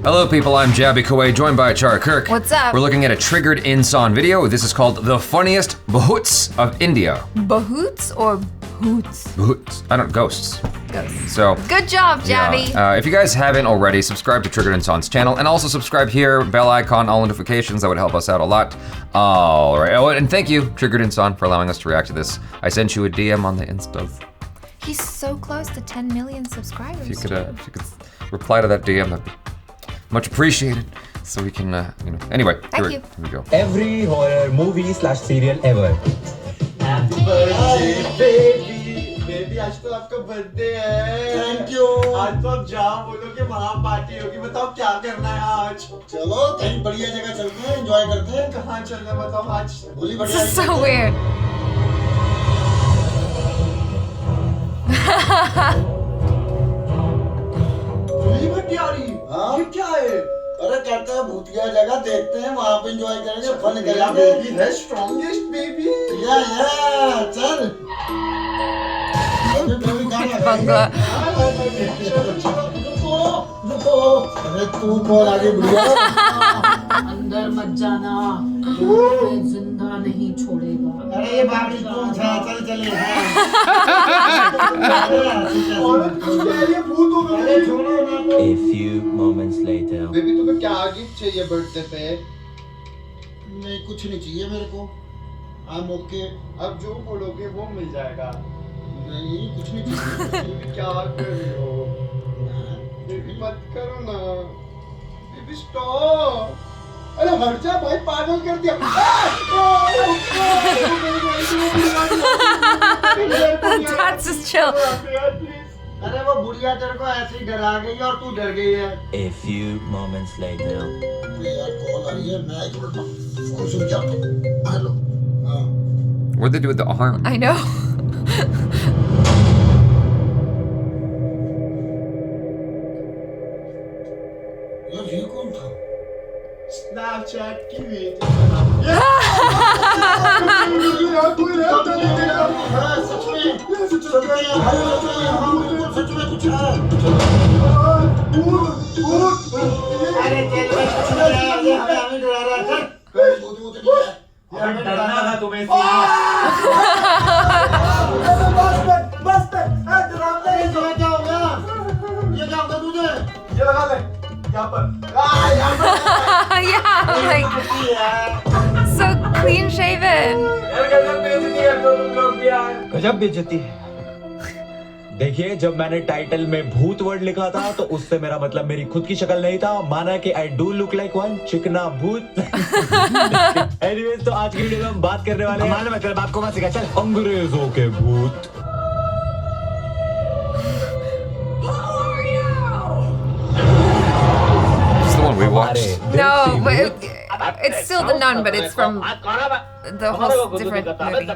Hello people, I'm Jaby Koay, joined by Achara Kirk. What's up? We're looking at a triggered INSAAN video. This is called The Funniest Bhoots of India. Bhoots or Bhoots? Bhoots. I don't, ghosts. Ghosts. So. Good job, Jaby. Yeah. If you guys haven't already, subscribe to Triggered INSAAN's channel and also subscribe here, bell icon, all notifications. That would help us out a lot. All right. Oh, and thank you, Triggered INSAAN, for allowing us to react to this. I sent you a DM on the Instas. He's so close to 10 million subscribers. If you could reply to that DM, that'd be much appreciated. So we can, you know. Anyway, here we go. Every horror movie / serial ever. Happy birthday, baby. Baby, आज तो आपका birthday है. Thank you. आज तो आप जाओ, बोलो कि वहाँ पार्टी होगी. बताओ क्या करना है आज? चलो कहीं बढ़िया जगह चलते हैं, एंजॉय करते हैं. कहाँ चलना है बताओ आज? बोली बढ़िया. This is so weird. बोली भटियारी. हाँ. ये क्या है? अरे कहते हैं भूतिया जगह देखते हैं, वहाँ पे एंजॉय करेंगे, फन करेंगे. बेबी है स्ट्रॉन्गेस्ट बेबी. या चल. Bangla. अरे तू कौन आगे बुढ़िया? अंदर मत जाना, तुम्हें जिंदा नहीं छोड़ेगा. अरे बाबी तू था, चल चले. औरत कुछ कह रही है, भूत हो गए. अरे छोड़ो ना तो. A few moments later. Baby तुम्हें क्या गिफ्ट चाहिए बर्थडे पे? नहीं कुछ नहीं चाहिए मेरे को. I'm okay. अब जो बोलोगे वो मिल जाएगा. नहीं कुछ नहीं चाहिए. बेबी क्या कर रही हो? बेबी मत करो ना. Baby stop. अरे हट जा भाई, पागल कर दिया. That's just chill. अरे वो बुढ़िया तेरे को ऐसे ही डरा गई और तू डर गई है. A few moments later. यार कॉल आ रही है, मैं एक मिनट फोन सुन जाता हूँ. हेलो. हाँ. What'd they do with the arm? I know. यार ये कौन था? Snapchat की वीडियो. सच में कुछ है. अरे हमें डरा रहा था. डरना था तुम्हें. बस डरावना है. क्या हो गया? ये क्या होगा तुझे? ये लगा ले. यहाँ पर. Yeah, like so clean shaven. गजब बेइज्जती है. देखिए, जब मैंने टाइटल में भूत वर्ड लिखा था तो उससे मेरा मतलब मेरी खुद की शक्ल नहीं था, माना कि I do look like one चिकना भूत. एनीवेज, तो आज की वीडियो में हम बात करने वाले हैं. मालूम है तेरे बाप को मत सिखा. चल. अंग्रेजों के भूत. It's the one we watched. No, but it's still the Nun, but it's from the whole different movie.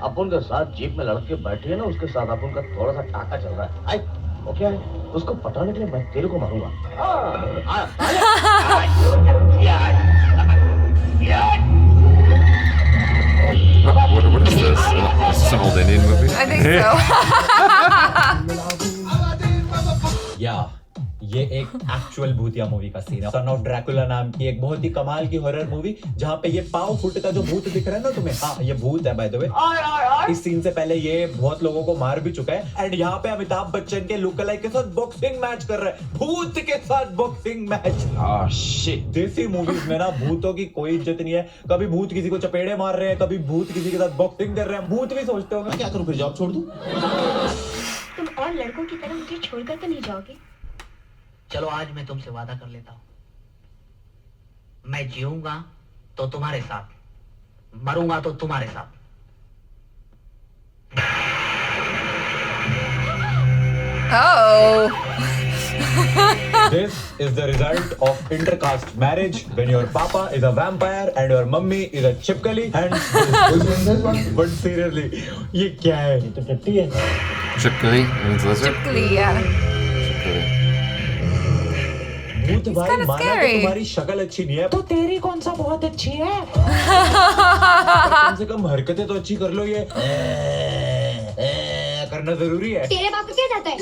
अपन के साथ जीप में लड़के बैठे हैं ना, उसके साथ अपन का थोड़ा सा टाका चल रहा है. वो क्या है? उसको पटाने के लिए मैं तेरे को मारूंगा. What is this? Is this an old Indian movie? I think so. या ये एक एक्चुअल भूतिया मूवी का सीन है. सन ऑफ ड्रैकुला नाम की एक बहुत ही कमाल की हॉरर मूवी, जहाँ पे ये पाव फुट का जो भूत दिख रहा है ना तुम्हें, हाँ ये भूत है बाय द वे. इस सीन से पहले ये बहुत लोगों को मार भी चुका है. एंड यहाँ पे अमिताभ बच्चन के लुक अलाइक के साथ बॉक्सिंग मैच कर रहा है. भूत के साथ बॉक्सिंग मैच. शिट. देसी मूवीज में ना भूतों की कोई इज्जत नहीं है. कभी भूत किसी को चपेड़े मार रहे हैं, कभी भूत किसी के साथ बॉक्सिंग कर रहे हैं. भूत भी सोचते होंगे क्या करूं, फिर जॉब छोड़ दूं. तुम और लड़कों की तरह मुझे छोड़कर तो नहीं जाओगे? चलो आज मैं तुमसे वादा कर लेता हूँ, मैं जीऊंगा तो तुम्हारे साथ, मरूंगा तो तुम्हारे साथ. Oh. This is the result of intercaste marriage when your papa is a vampire and your mummy is a chipkali and but seriously ये क्या है? ये तो टट्टी है. Chipkali means lizard? Chipkali, yeah. Chipkali. भूत भाई kinda माना तो scary. तुम्हारी शक्ल अच्छी नहीं है तो तेरी कौन सा बहुत अच्छी है। कम से कम हरकतें तो अच्छी कर लो। ये करना जरूरी है। तेरे बाप को क्या जाता है?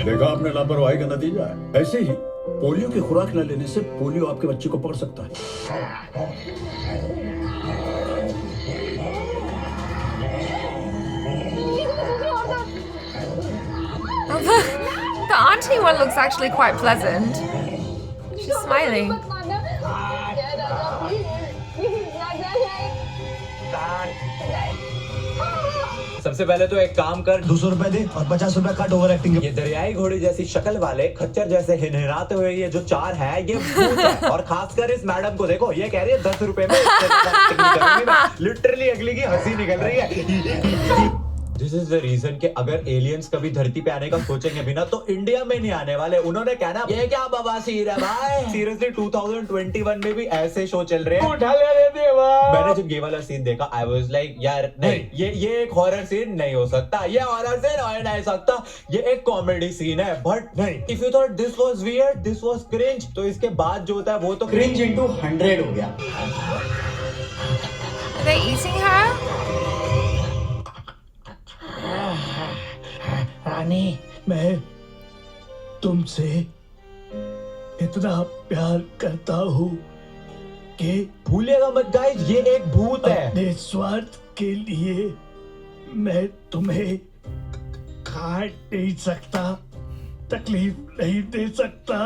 देखा आपने लापरवाही का नतीजा है। ऐसे ही पोलियो की खुराक न लेने से पोलियो आपके बच्चे को पकड़ सकता है। The auntie one looks actually quite pleasant. She's smiling. सबसे पहले तो एक काम कर, 200 रुपए दे और 50 रुपए काट ओवर एक्टिंग के। ये दरियाई घोड़ी जैसी शक्ल वाले खच्चर जैसे हिनहिनाते हुए ये जो चार है ये भूत है। और खासकर इस मैडम को देखो, ये कह रही है 10 रुपए में लिटरली अगली की हंसी निकल रही है। दिस इज द रीजन कि अगर एलियंस कभी धरती पे आने का सोचेंगे भी ना तो इंडिया में नहीं आने वाले। उन्होंने कहना ये क्या बवासीर है भाई। सीरियसली 2021 में भी ऐसे शो चल रहे हैं। उठा ले देवा। मैंने जब ये वाला सीन देखा आई वाज लाइक यार नहीं, ये एक हॉरर सीन नहीं हो सकता, ये हॉरर सीन हो नहीं सकता, ये एक कॉमेडी सीन है। बट नहीं, if you thought this was weird, this was cringe, तो इसके बाद जो होता है वो तो क्रिंज इनटू 100 हो गया। Are they eating her? रानी, मैं तुमसे इतना प्यार करता हूँ कि भूलिएगा मत गाइस, ये एक भूत है। अपने स्वार्थ के लिए मैं तुम्हें काट नहीं सकता, तकलीफ नहीं दे सकता।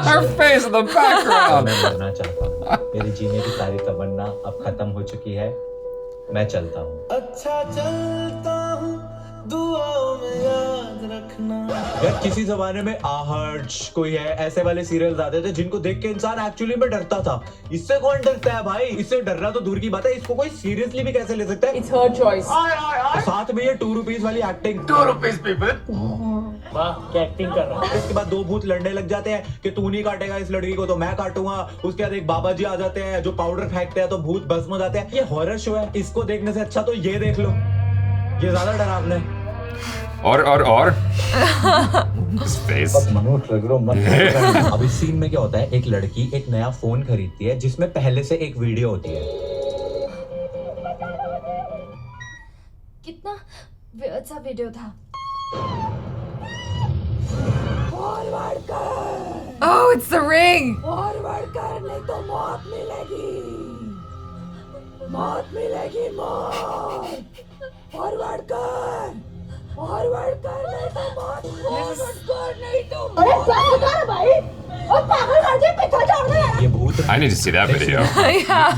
Her face in the background. मैं मरना चाहता हूँ, मेरी जीने की सारी तमन्ना अब खत्म हो चुकी है, मैं चलता हूँ। अच्छा चलता हूँ, दुआओं में याद रखना। यार किसी जमाने में आहट कोई है, ऐसे वाले सीरियल्स आते थे जिनको देख के इंसान एक्चुअली में डरता था। इससे कौन डरता है भाई, इससे डरना तो दूर की बात है, इसको कोई सीरियसली भी कैसे ले सकता है। It's her choice. साथ में ये 2 रुपीस वाली एक्टिंग। 2 rupees people. वाह क्या एक्टिंग कर रहा है। इसके बाद 2 भूत लड़ने लग जाते हैं कि तू नहीं काटेगा इस लड़की को तो मैं काटूंगा। उसके बाद एक बाबा जी आ जाते हैं जो पाउडर फेंकते हैं तो भूत भस्म हो जाते हैं। ये हॉरर शो है, इसको देखने से अच्छा तो ये देख लो, ये ज्यादा डरावना है। और His face. अब इस सीन में क्या होता है, एक लड़की एक नया फोन खरीदती है जिसमें पहले से एक वीडियो होती है। कितना वियर्ड सा वीडियो था। Oh, it's the ring. Forward कर नहीं तो मौत मिलेगी, मौत मिलेगी, मौत। फॉरवर्ड कर नहीं तो मौत, फॉरवर्ड कर नहीं तो मौत। अरे क्या कर भाई, और पागल कर दिया, पीछे छोड़ दे। ये भूत है। I need to see that video.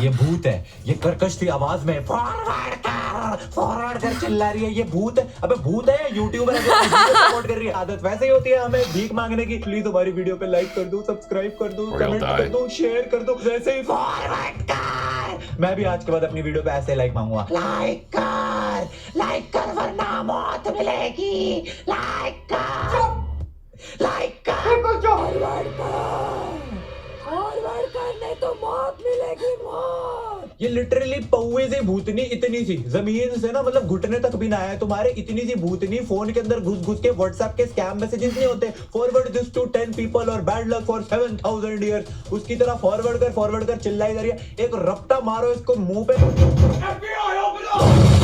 ये भूत है, ये कर्कश सी आवाज में फॉरवर्ड कर चिल्ला रही है, ये भूत है। अबे भूत है, यूट्यूबर सपोर्ट कर रही है। आदत वैसे ही होती है हमें भीख मांगने की। प्लीज हमारी वीडियो पे लाइक कर दो, सब्सक्राइब कर दो, कमेंट कर दो, शेयर कर दो, वैसे ही फॉरवर्ड कर। मैं भी आज के बाद अपनी वीडियो पे ऐसे लाइक मांगूंगा। लाइक कर वरना मौत मिलेगी। लाइक कर फॉरवर्ड कर नहीं तो मौत मिलेगी, मौत। ये लिटरली पौवे से भूतनी इतनी सी जमीन से ना मतलब घुटने तक भी ना है तुम्हारे, इतनी सी भूतनी फोन के अंदर घुस के व्हाट्सएप के स्कैम मैसेजेस नहीं होते, फॉरवर्ड दिस टू 10 पीपल और बैड लक फॉर 7000 ईयर्स, उसकी तरह फॉरवर्ड कर चिल्लाई जा रही है। एक रपटा मारो इसको मुंह पे।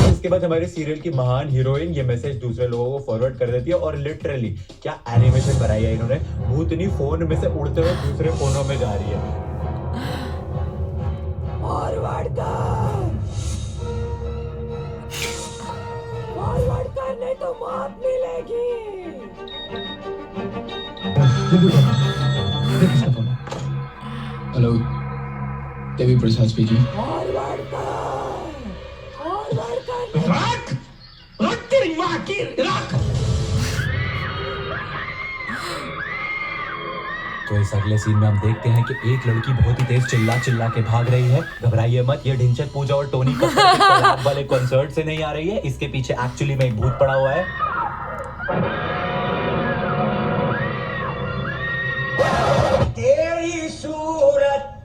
इसके बाद हमारे सीरियल की महान हीरोइन ये मैसेज दूसरे लोगों को फॉरवर्ड कर देती है और लिटरली क्या एनिमेशन बनाई है इन्होंने, भूतनी फोन में से उड़ते हुए दूसरे फोनों में जा रही है। फॉरवर्ड कर नहीं तो मौत मिलेगी। Hello, Devi Prasad speaking. Forward कर रख तेरी माँ की रख। तो इस अगले सीन में हम देखते हैं कि एक लड़की बहुत ही तेज चिल्ला के भाग रही है। घबराइए मत, ये ढिंचक पूजा और टोनी कक्कड़ वाले कॉन्सर्ट से नहीं आ रही है, इसके पीछे एक्चुअली में एक भूत पड़ा हुआ है। तेरी सूरत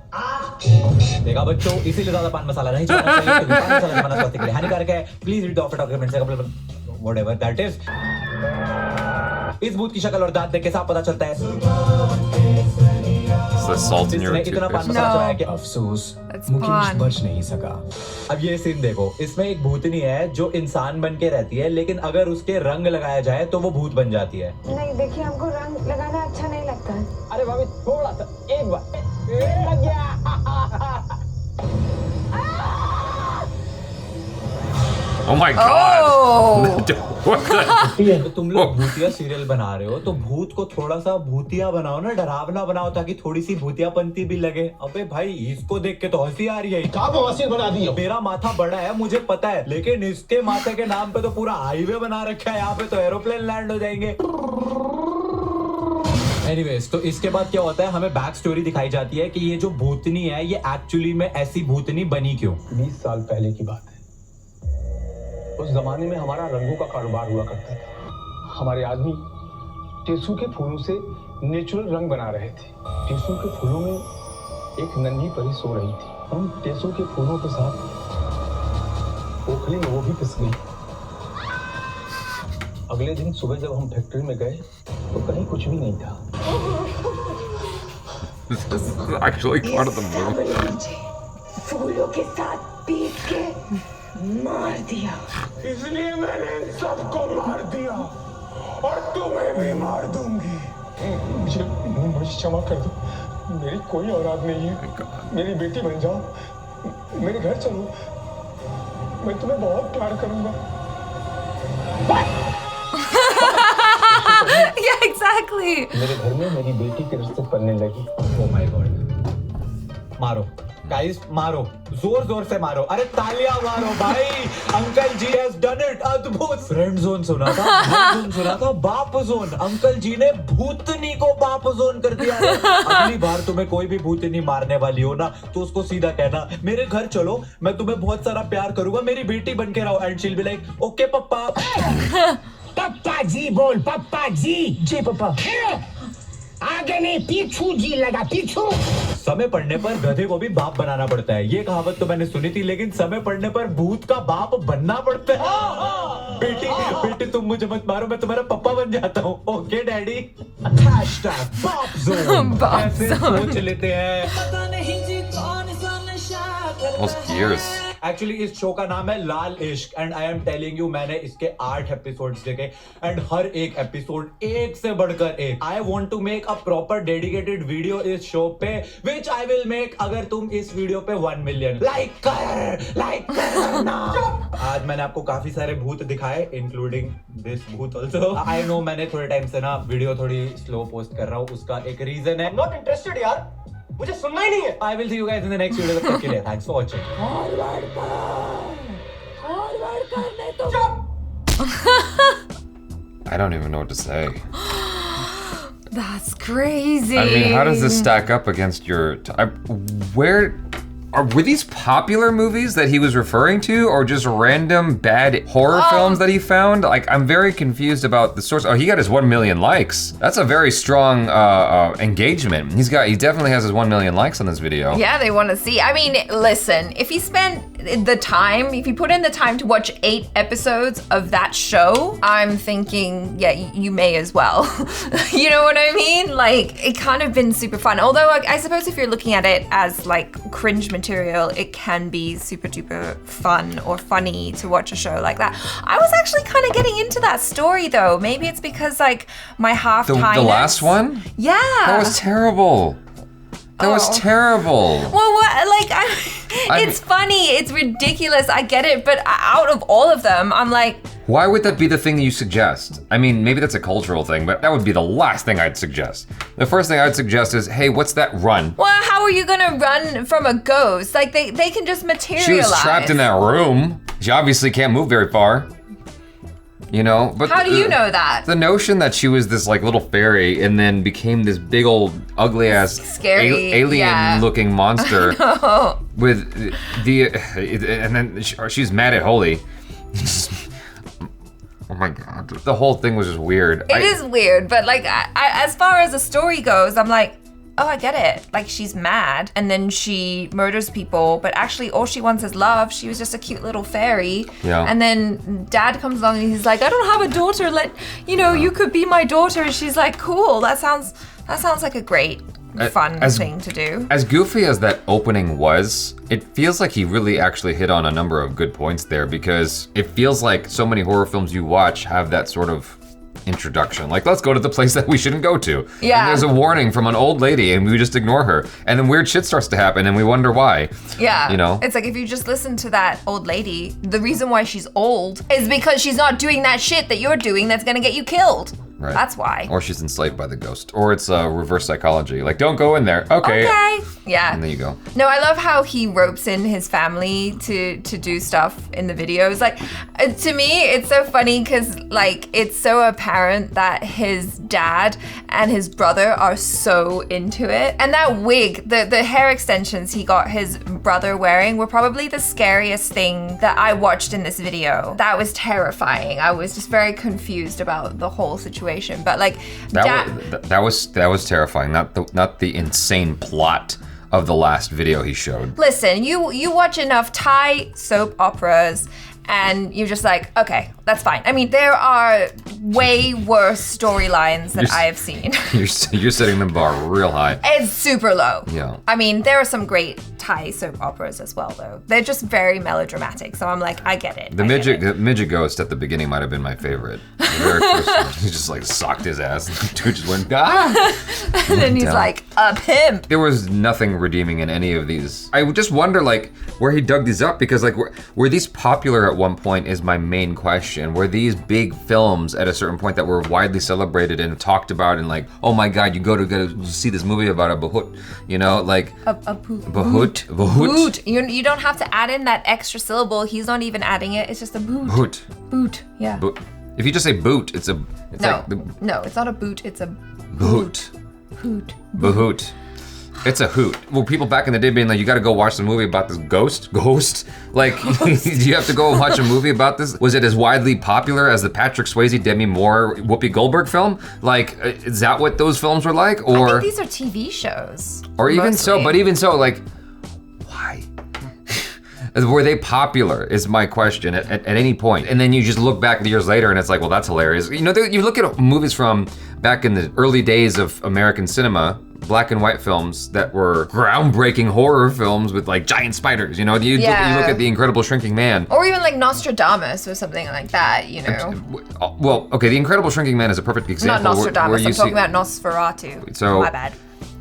देखा बच्चों, इसीलिए ज्यादा पान मसाला नहीं खाना चाहिए, क्योंकि पान मसाला खाना स्वास्थ्य के लिए हानिकारक है। Please read the offer documents. whatever that is. इस भूत की शक्ल और दांत देख के साफ पता चलता है the salt in your इतना पान मसाला चढ़ाया कि अफसोस मुकेश बच नहीं सका। अब ये सीन देखो, इसमें एक भूतनी है जो इंसान बन के रहती है, लेकिन अगर उसके रंग लगाया जाए तो वो भूत बन जाती है। नहीं देखिए, हमको रंग लगाना अच्छा नहीं लगता है। अरे भाभी थोड़ा सा, एक बार लग गया। Oh my God! तुम लोग भूतिया सीरियल बना रहे हो तो भूत को थोड़ा सा भूतिया बनाओ ना, डरावना बनाओ, ताकि थोड़ी सी भूतियापंती भी लगे। अबे भाई इसको देख के तो हंसी आ रही है। बना दी। मेरा माथा बड़ा है मुझे पता है, लेकिन इसके माथे के नाम पे तो पूरा हाईवे बना रखा है, यहाँ पे तो एरोप्लेन लैंड हो जाएंगे। एनीवेज, तो इसके बाद क्या होता है, हमें बैक स्टोरी दिखाई जाती है कि ये जो भूतनी है ये एक्चुअली में ऐसी भूतनी बनी क्यों। 20 साल पहले की बात है। उस जमाने में हमारा रंगों का कारोबार हुआ करता था। हमारे आदमी टेसू के फूलों से नेचुरल रंग बना रहे थे। टेसू के फूलों में एक नन्ही परी सो रही थी। हम टेसू के फूलों के साथ ओखली में वो भी पिस गई। अगले दिन सुबह जब हम फैक्ट्री में गए तो कहीं कुछ भी नहीं था। This is actually part of the movie. फूलों के साथ पीट के मार दिया। इसलिए मैंने सबको मार दिया और तुम्हें भी मार दूंगी। मुझे क्षमा कर दो, मेरी कोई औलाद नहीं है। मेरी बेटी बन जाओ, मेरे घर चलो, मैं तुम्हें बहुत प्यार करूंगा। Yeah, exactly. मेरे घर में मेरी बेटी के रिश्ते पलने लगी। Oh my God. मारो गाइस, मारो, जोर जोर से मारो, अरे तालियां मारो भाई। Uncle ji has done it, अद्भुत। फ्रेंड जोन सुना था, फ्रेंड जोन सुना था, बाप जोन। अंकल जी ने भूतनी को बाप जोन कर दिया है। अगली बार तुम्हें कोई भी भूतनी मारने वाली हो ना तो उसको सीधा कहना, मेरे घर चलो, मैं तुम्हें बहुत सारा प्यार करूंगा, मेरी बेटी बन के रहो। And she'll be like, okay papa. पप्पा जी बोल, पप्पा जी। जी पप्पा। आगे नहीं, पीछू जी लगा, पीछू। समय पड़ने पर गधे को भी बाप बनाना पड़ता है, ये कहावत तो मैंने सुनी थी, लेकिन समय पड़ने पर भूत का बाप बनना पड़ता है। बेटी बेटी तुम मुझे मत मारो, मैं तुम्हारा पप्पा बन जाता हूँ। Okay daddy. बाप जोन ऐसे सोच लेते हैं। Most years. एक्चुअली इस शो का नाम है लाल इश्क, and I am telling you, मैंने इसके 8 एपिसोड्स देखे एंड हर एक एपिसोड एक से बढ़कर एक। I want to make a proper dedicated video इस शो पे, विच आई विल मेक अगर तुम इस वीडियो पे 1 मिलियन लाइक करना। आज मैंने आपको काफी सारे भूत दिखाए, इंक्लूडिंग दिस भूत ऑल्सो। आई नो मैंने थोड़े टाइम से ना वीडियो थोड़ी स्लो पोस्ट कर रहा हूँ, उसका एक रीजन है। नॉट इंटरेस्टेड यार, मुझे सुनना ही नहीं है। I will see you guys in the next video. तब तक के लिए thanks for watching. फॉरवर्ड करने तो I don't even know what to say. That's crazy. I mean, how does this stack up against your? Were these popular movies that he was referring to, or just random bad horror films that he found? Like, I'm very confused about the source. Oh, he got his 1 million likes. That's a very strong engagement. He definitely has his 1 million likes on this video. Yeah, they want to see. I mean, listen, if he spent the time, if you put in the time to watch 8 episodes of that show, I'm thinking, yeah, you may as well. You know what I mean? Like, it kind of been super fun. Although, I suppose if you're looking at it as like cringe material, it can be super duper fun or funny to watch a show like that. I was actually kind of getting into that story though. Maybe it's because like my half-time. The last one? Yeah. That was terrible. That was terrible. Well, what? Like, it's funny, it's ridiculous, I get it, but out of all of them, I'm like, why would that be the thing that you suggest? I mean, maybe that's a cultural thing, but that would be the last thing I'd suggest. The first thing I'd suggest is, hey, what's that run? well, how are you gonna run from a ghost? Like, they can just materialize. She was trapped in that room. She obviously can't move very far. You know, but How do you know that? The notion that she was this like little fairy and then became this big old ugly ass Scary, alien looking monster with and then she's mad at Holy. Oh my God, the whole thing was just weird. It is weird, but like, as far as the story goes, I'm like, oh, I get it. Like, she's mad and then she murders people, but actually all she wants is love. She was just a cute little fairy. Yeah. And then dad comes along and he's like, I don't have a daughter. You could be my daughter. And she's like, cool. That sounds like a great, fun thing to do. As goofy as that opening was, it feels like he really actually hit on a number of good points there, because it feels like so many horror films you watch have that sort of introduction. Like, let's go to the place that we shouldn't go to. Yeah. And there's a warning from an old lady and we just ignore her. And then weird shit starts to happen and we wonder why. Yeah. You know? It's like, if you just listen to that old lady, the reason why she's old is because she's not doing that shit that you're doing that's gonna get you killed. Right. That's why. Or she's enslaved by the ghost. Or it's reverse psychology. Like, don't go in there. Okay. Yeah. And there you go. No, I love how he ropes in his family to do stuff in the videos. Like, to me, it's so funny because, like, it's so apparent that his dad and his brother are so into it. And that wig, the hair extensions he got his brother wearing were probably the scariest thing that I watched in this video. That was terrifying. I was just very confused about the whole situation. But like, that was terrifying. Not the insane plot of the last video he showed. Listen, you watch enough Thai soap operas and you're just like, okay, that's fine. I mean, there are way worse storylines that I have seen. You're setting the bar real high. It's super low. Yeah. I mean, there are some great Thai soap operas as well, though. They're just very melodramatic, so I'm like, I get it. The midget ghost at the beginning might have been my favorite. The very first one, he just like socked his ass. The dude just went, And then he's like, a pimp. There was nothing redeeming in any of these. I would just wonder, like, where he dug these up, because like, were these popular at one point is my main question. Were these big films at a certain point that were widely celebrated and talked about and like, oh my God, you go to see this movie about a Bhut, you know, like a Bhut. Bhut. You don't have to add in that extra syllable. He's not even adding it. It's just a boot. Boot. Yeah. Boot. If you just say boot, it's no, it's not a boot. It's a boot. Boot. It's a hoot. Well, people back in the day being like, you gotta go watch the movie about this ghost? Like, do you have to go watch a movie about this? Was it as widely popular as the Patrick Swayze, Demi Moore, Whoopi Goldberg film? Like, is that what those films were like? Or I think these are TV shows. Or even so, like, why? Were they popular is my question at any point. And then you just look back years later and it's like, well, that's hilarious. You know, you look at movies from back in the early days of American cinema, black and white films that were groundbreaking horror films with like giant spiders, you know? You look at The Incredible Shrinking Man. Or even like Nostradamus or something like that, you know? Well, okay, The Incredible Shrinking Man is a perfect example. Not Nostradamus, I'm talking about Nosferatu. So, my bad.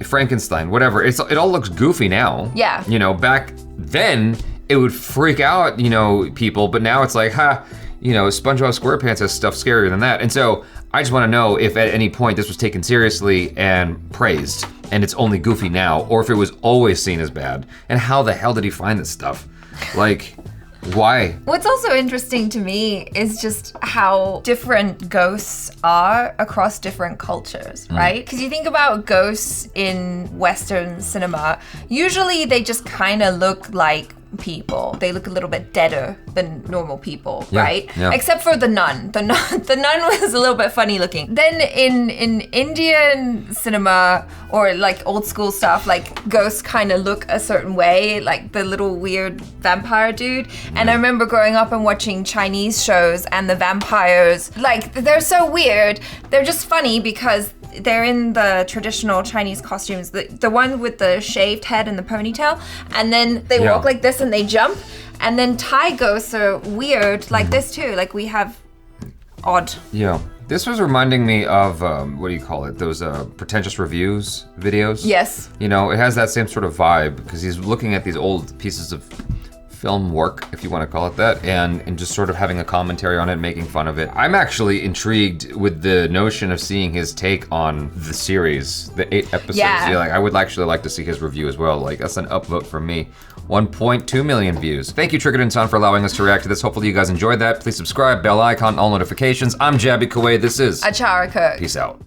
Frankenstein, whatever, it all looks goofy now. Yeah. You know, back then, it would freak out, you know, people, but now it's like, you know, SpongeBob SquarePants has stuff scarier than that. And so I just want to know if at any point this was taken seriously and praised and it's only goofy now, or if it was always seen as bad. And how the hell did he find this stuff? Like, why? What's also interesting to me is just how different ghosts are across different cultures, right? Because you think about ghosts in Western cinema, usually they just kind of look like people. They look a little bit deader than normal people, right? Yeah. Except for the nun. The nun was a little bit funny looking. Then in Indian cinema or like old school stuff, like ghosts kind of look a certain way, like the little weird vampire dude. And I remember growing up and watching Chinese shows and the vampires, like they're so weird. They're just funny because they're in the traditional Chinese costumes, the one with the shaved head and the ponytail, and then they walk like this and they jump. And then Thai ghosts are weird like this too. Like we have odd. Yeah. This was reminding me of, what do you call it? Those pretentious reviews videos. Yes. You know, it has that same sort of vibe because he's looking at these old pieces of film work, if you want to call it that, and just sort of having a commentary on it, making fun of it. I'm actually intrigued with the notion of seeing his take on the series, the 8 episodes. Yeah, like I would actually like to see his review as well. Like that's an upvote from me. 1.2 million views. Thank you, Triggered INSAAN, for allowing us to react to this. Hopefully you guys enjoyed that. Please subscribe, bell icon, all notifications. I'm Jaby Koay. This is Achara Kirk. Peace out.